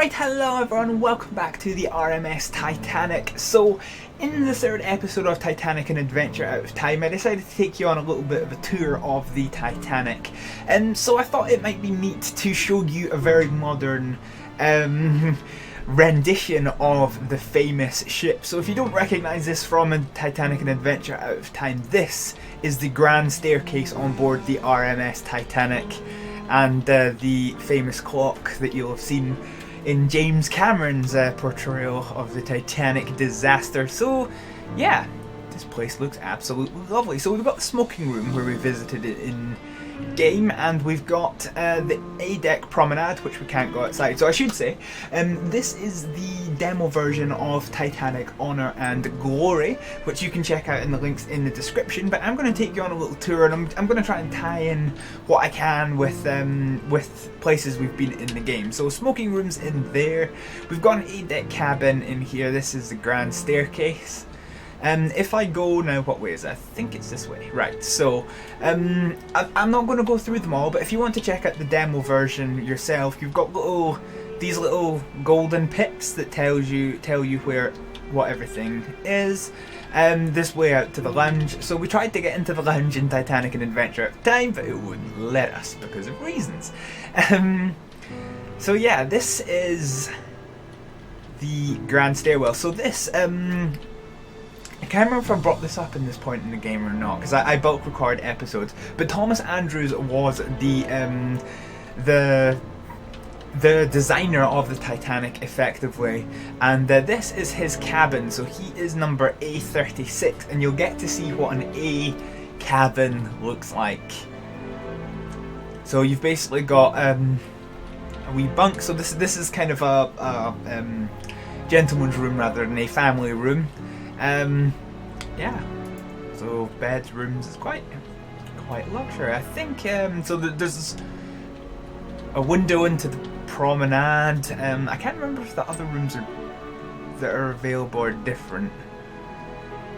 Right, hello everyone, welcome back to the RMS Titanic. So, in the third episode of Titanic, an Adventure Out of Time, I decided to take you on a little bit of a tour of the Titanic. And so I thought it might be neat to show you a very modern rendition of the famous ship. So if you don't recognise this from a Titanic, an Adventure Out of Time, this is the grand staircase on board the RMS Titanic. And the famous clock that you'll have seen in James Cameron's portrayal of the Titanic disaster. So yeah, this place looks absolutely lovely. So we've got the smoking room where we visited it in game, and we've got the A-deck promenade, which we can't go outside. So I should say, this is the demo version of Titanic Honor and Glory, which you can check out in the links in the description. But I'm going to take you on a little tour, and I'm going to try and tie in what I can with places we've been in the game. So smoking room's in there. We've got an A-deck cabin in here. This is the grand staircase. If I go now, what way is it? I think it's this way. Right, so I'm not going to go through them all, but if you want to check out the demo version yourself, you've got these little golden pips that tell you where what everything is. This way out to the lounge. So we tried to get into the lounge in Titanic and Adventure Out of Time, but it wouldn't let us because of reasons. So yeah, this is the grand stairwell. So this I can't remember if I brought this up in this point in the game or not, because I bulk record episodes. But Thomas Andrews was the designer of the Titanic, effectively, and this is his cabin. So he is number A36, and you'll get to see what an A cabin looks like. So you've basically got a wee bunk. So this is kind of a gentleman's room rather than a family room. Yeah, so bedrooms is quite luxury, I think. So there's a window into the promenade. I can't remember if the other rooms that are available are different.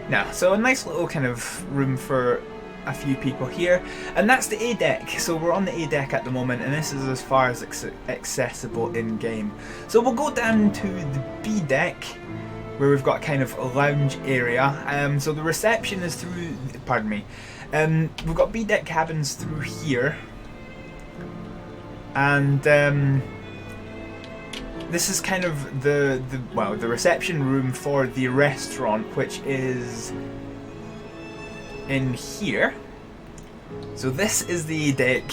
No, so a nice little kind of room for a few people here, and that's the A deck. So we're on the A deck at the moment, and this is as far as accessible in game. So we'll go down to the B deck, where we've got kind of a lounge area. So the reception is through, pardon me, we've got B-deck cabins through here, and this is kind of the reception room for the restaurant, which is in here. So this is the deck,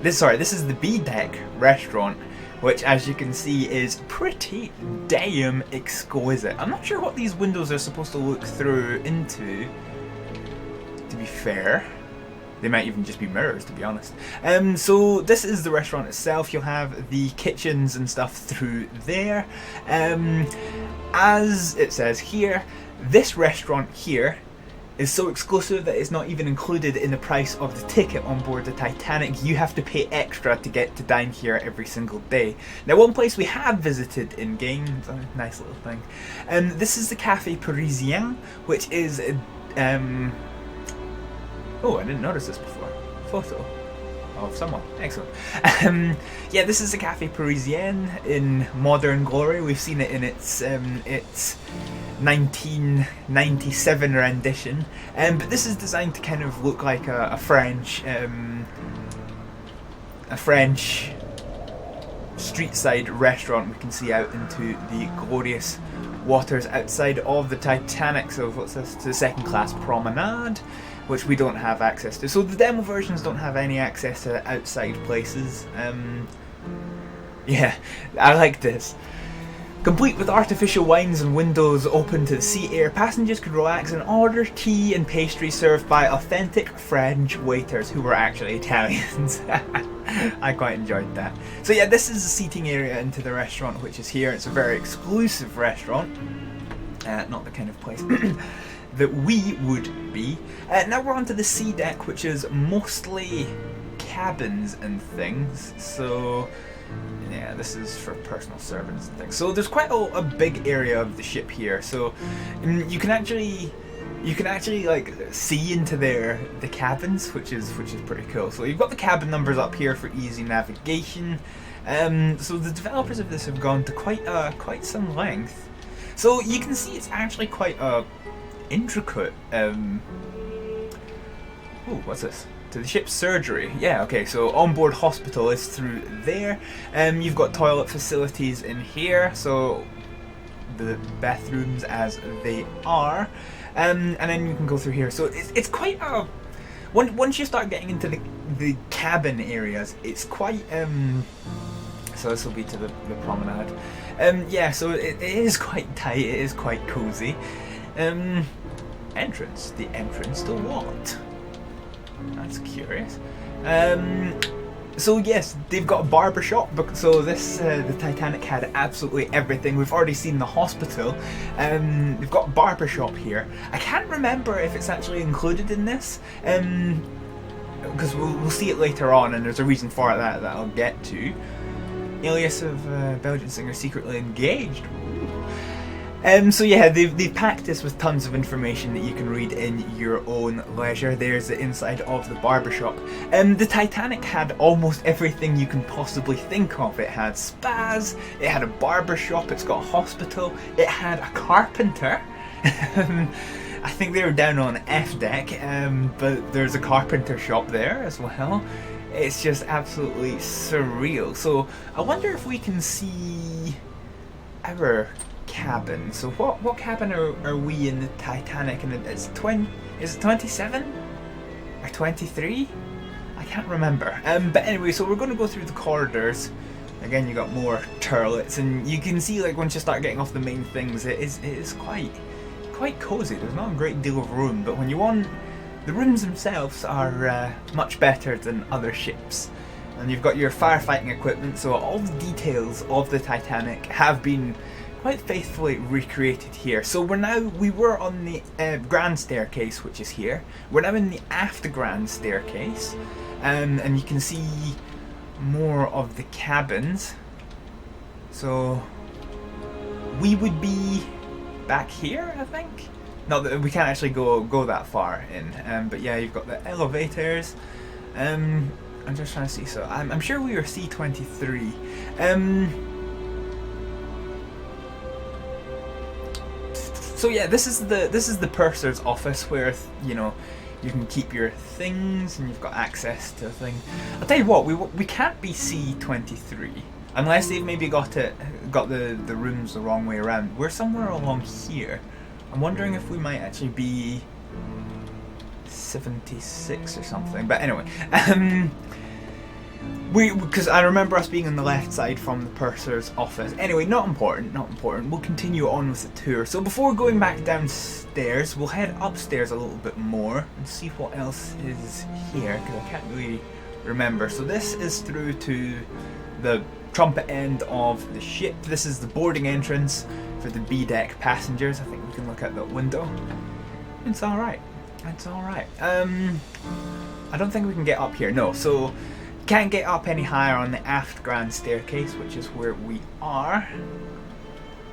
this is the B-deck restaurant, which, as you can see, is pretty damn exquisite. I'm not sure what these windows are supposed to look through into, to be fair. They might even just be mirrors, to be honest. So this is the restaurant itself. You'll have the kitchens and stuff through there. As it says here, this restaurant here is so exclusive that it's not even included in the price of the ticket on board the Titanic. You have to pay extra to get to dine here every single day. Now, one place we have visited in game, it's a nice little thing, this is the Café Parisien, which is oh, I didn't notice this before. Photo of someone. Excellent. Yeah, this is the Café Parisien in modern glory. We've seen it in its 1997 rendition, but this is designed to kind of look like a French street side restaurant. We can see out into the glorious waters outside of the Titanic. So what's this? To the second class promenade, which we don't have access to. So the demo versions don't have any access to outside places. Yeah, I like this. Complete with artificial wines and windows open to the sea air, passengers could relax and order tea and pastry served by authentic French waiters who were actually Italians. I quite enjoyed that. So yeah, this is the seating area into the restaurant, which is here. It's a very exclusive restaurant. Not the kind of place that we would be. Now we're on to the C deck, which is mostly cabins and things. So yeah, this is for personal servants and things. So there's quite a big area of the ship here. So you can actually like see into the cabins, which is pretty cool. So you've got the cabin numbers up here for easy navigation. So the developers of this have gone to quite some length. So you can see it's actually quite intricate. Oh, what's this? To the ship's surgery. Yeah, okay, so onboard hospital is through there. You've got toilet facilities in here, so the bathrooms as they are. And then you can go through here. So it's quite a... Once you start getting into the cabin areas, it's quite... so this will be to the promenade. Yeah, so it is quite tight, it is quite cozy. Entrance. The entrance to what? That's curious. So yes, they've got a barbershop. So this the Titanic had absolutely everything. We've already seen the hospital. They've got a barbershop here. I can't remember if it's actually included in this, because we'll see it later on, and there's a reason for that I'll get to. Alias of Belgian singer secretly engaged. So yeah, they've packed this with tons of information that you can read in your own leisure. There's the inside of the barbershop. The Titanic had almost everything you can possibly think of. It had spas, it had a barbershop, it's got a hospital, it had a carpenter. I think they were down on F deck, but there's a carpenter shop there as well. It's just absolutely surreal. So I wonder if we can see our cabin. So what cabin are we in the Titanic? And it's is it 27 or 23? I can't remember. But anyway, so we're going to go through the corridors. Again, you got more turlets, and you can see, like, once you start getting off the main things, it is quite cozy. There's not a great deal of room, but when you want, the rooms themselves are much better than other ships. And you've got your firefighting equipment, so all the details of the Titanic have been quite faithfully recreated here. So we were on the grand staircase, which is here. We're now in the aft grand staircase, and you can see more of the cabins. So we would be back here, I think. Not that we can't actually go that far in, but yeah, you've got the elevators. I'm just trying to see. So I'm sure we were C23. So yeah, this is the purser's office where, you know, you can keep your things and you've got access to a thing. I'll tell you what, we can't be C23 unless they've maybe got the rooms the wrong way around. We're somewhere along here. I'm wondering if we might actually be 76 or something. But anyway, because I remember us being on the left side from the purser's office. Anyway, not important. We'll continue on with the tour. So before going back downstairs, we'll head upstairs a little bit more and see what else is here, because I can't really remember. So this is through to the trumpet end of the ship. This is the boarding entrance for the B deck passengers. I think we can look out that window. It's alright. I don't think we can get up here. No, so can't get up any higher on the aft grand staircase, which is where we are.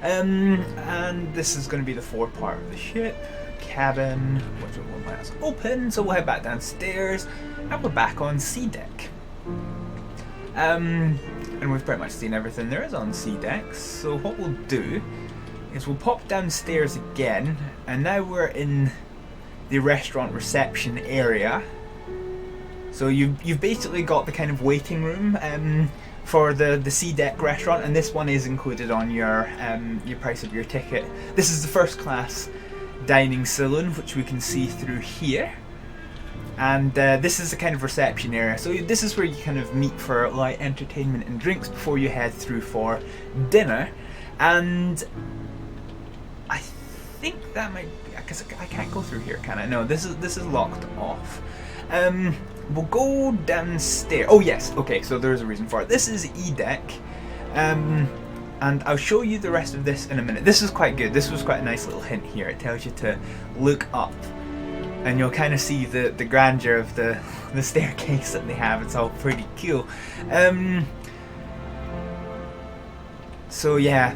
And this is going to be the forward part of the ship. Cabin, which will let us open, so we'll head back downstairs, and we're back on C deck. And we've pretty much seen everything there is on C deck, so what we'll do is we'll pop downstairs again, and now we're in the restaurant reception area. So you've basically got the kind of waiting room for the C deck restaurant, and this one is included on your price of your ticket. This is the first class dining saloon, which we can see through here, and this is the kind of reception area. So this is where you kind of meet for light entertainment and drinks before you head through for dinner. And I think that might be, because I can't go through here, can I? No, this is locked off. We'll go downstairs. Oh yes, okay, so there's a reason for it. This is E deck, and I'll show you the rest of this in a minute. This is quite good. This was quite a nice little hint here. It tells you to look up, and you'll kind of see the grandeur of the staircase that they have. It's all pretty cool. So yeah,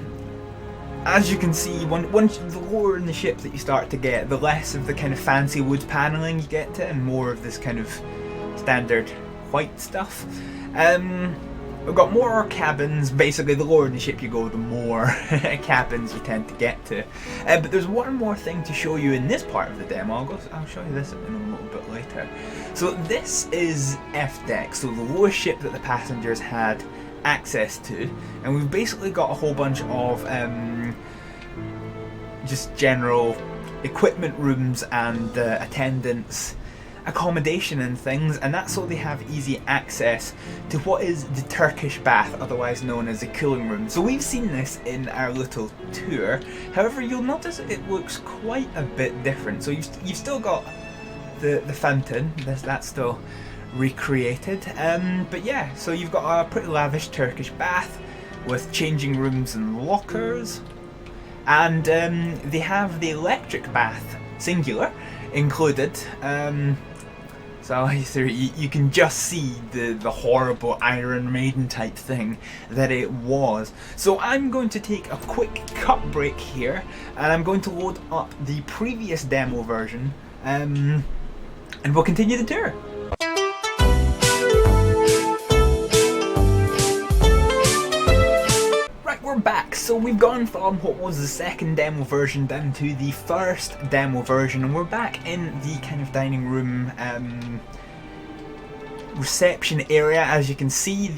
as you can see, once the lower in the ship that you start to get, the less of the kind of fancy wood paneling you get to, and more of this kind of standard white stuff. We've got more cabins. Basically, the lower in the ship you go, the more cabins you tend to get to. But there's one more thing to show you in this part of the demo. I'll show you this in a little bit later. So this is F deck, so the lowest ship that the passengers had access to, and we've basically got a whole bunch of just general equipment rooms and attendants accommodation and things, and that's so they have easy access to what is the Turkish bath, otherwise known as the cooling room. So we've seen this in our little tour, however you'll notice it looks quite a bit different. So you've still got the fountain, that's still recreated, but yeah, so you've got a pretty lavish Turkish bath with changing rooms and lockers, and they have the electric bath, singular, included. So you can just see the horrible Iron Maiden type thing that it was. So I'm going to take a quick cut break here, and I'm going to load up the previous demo version, and we'll continue the tour. We're back, so we've gone from what was the second demo version down to the first demo version, and we're back in the kind of dining room reception area. As you can see,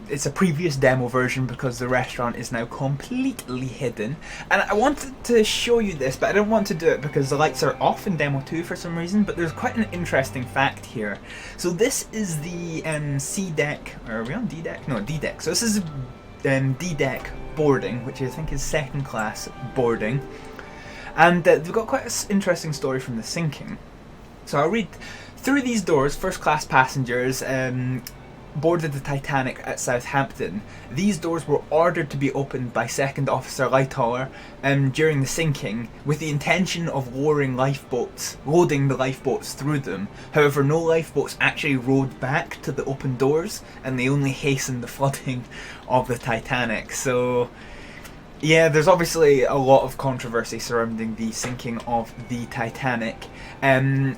it's a previous demo version because the restaurant is now completely hidden, and I wanted to show you this, but I didn't want to do it because the lights are off in demo 2 for some reason. But there's quite an interesting fact here. So this is the C deck, or are we on D deck? No, D deck. So this is D-deck boarding, which I think is second class boarding, and they've got quite an interesting story from the sinking. So I'll read through these doors. First class passengers boarded the Titanic at Southampton. These doors were ordered to be opened by Second Officer Lightoller during the sinking, with the intention of loading the lifeboats through them. However, no lifeboats actually rowed back to the open doors, and they only hastened the flooding of the Titanic. So yeah, there's obviously a lot of controversy surrounding the sinking of the Titanic, and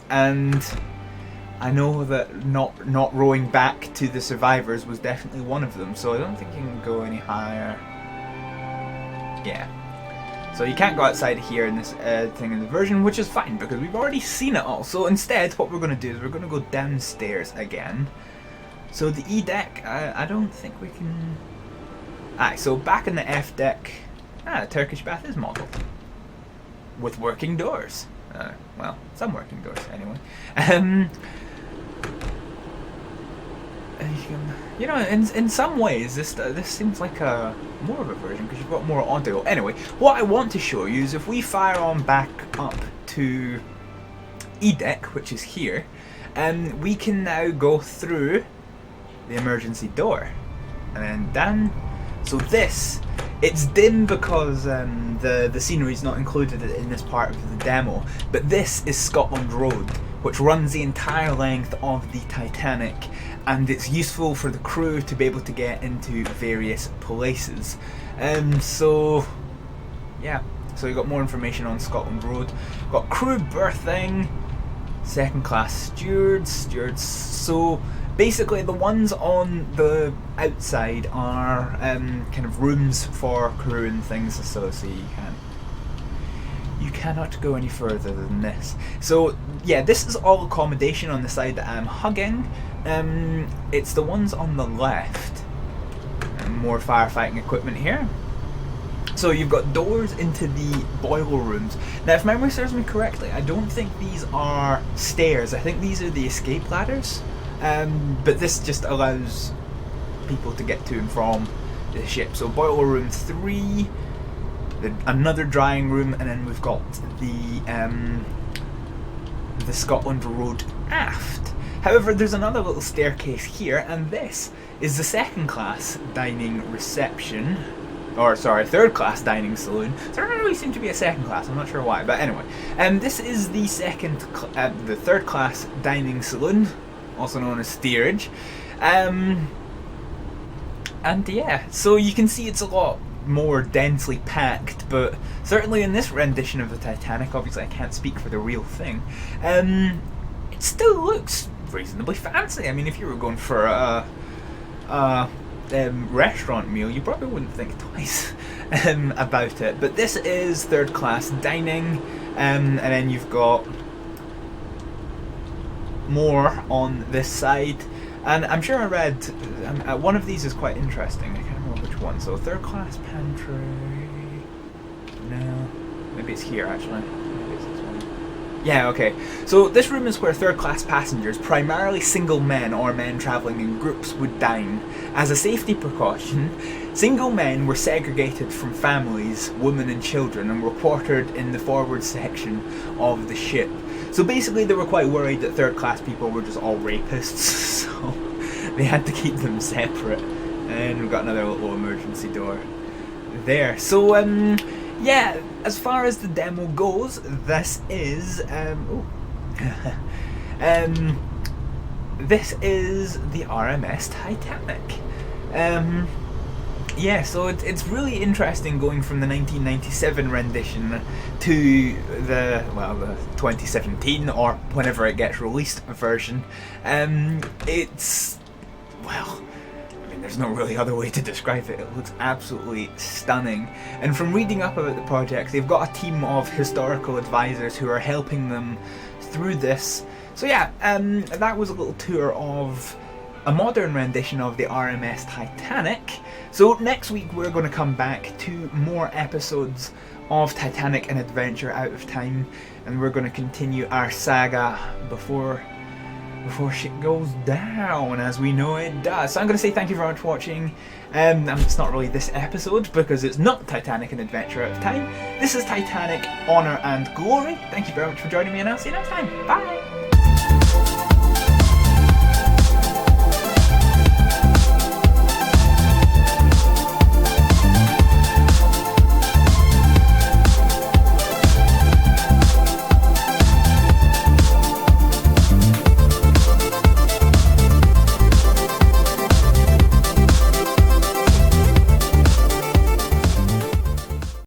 I know that not rowing back to the survivors was definitely one of them, so I don't think you can go any higher. Yeah. So you can't go outside here in this thing in the version, which is fine because we've already seen it all. So instead, what we're going to do is we're going to go downstairs again. So the E deck, I don't think we can... Alright, so back in the F deck, the Turkish bath is modelled with working doors. Well, some working doors anyway. You know, in some ways, this seems like a more of a version because you've got more audio. Anyway, what I want to show you is if we fire on back up to E deck, which is here, we can now go through the emergency door and then down. So it's dim because the scenery is not included in this part of the demo, but this is Scotland Road, which runs the entire length of the Titanic, and it's useful for the crew to be able to get into various places. So yeah, so you got more information on Scotland Road. Got crew berthing, second class stewards. So basically the ones on the outside are kind of rooms for crew and things, so you cannot go any further than this. So yeah, this is all accommodation on the side that I'm hugging. It's the ones on the left. More firefighting equipment here. So you've got doors into the boiler rooms. Now if memory serves me correctly, I don't think these are stairs. I think these are the escape ladders. But this just allows people to get to and from the ship. So boiler room 3, another drying room, and then we've got the Scotland Road aft. However, there's another little staircase here, and this is the second class dining reception, or sorry, third class dining saloon. So there doesn't really seem to be a second class, I'm not sure why, but anyway. This is the third class dining saloon, also known as steerage. And yeah, so you can see it's a lot more densely packed, but certainly in this rendition of the Titanic, obviously I can't speak for the real thing, it still looks reasonably fancy. I mean, if you were going for a restaurant meal, you probably wouldn't think twice about it. But this is third class dining, and then you've got more on this side. And I'm sure I read one of these is quite interesting. I can't remember which one. So third class pantry. No, maybe it's here actually. Maybe it's this one. Yeah, okay. So this room is where third class passengers, primarily single men or men travelling in groups, would dine. As a safety precaution, single men were segregated from families, women and children, and were quartered in the forward section of the ship. So basically they were quite worried that third class people were just all rapists, so they had to keep them separate. And we've got another little emergency door there. So yeah, as far as the demo goes, this is this is the RMS Titanic. Yeah, so it's really interesting going from the 1997 rendition to the 2017 or whenever it gets released version. It's, well, I mean, there's no really other way to describe it. It looks absolutely stunning. And from reading up about the project, they've got a team of historical advisors who are helping them through this. So yeah, that was a little tour of a modern rendition of the RMS Titanic. So next week we're going to come back to more episodes of Titanic and Adventure Out of Time, and we're going to continue our saga before shit goes down, as we know it does. So I'm going to say thank you very much for watching. It's not really this episode because it's not Titanic and Adventure Out of Time. This is Titanic, Honour and Glory. Thank you very much for joining me, and I'll see you next time. Bye!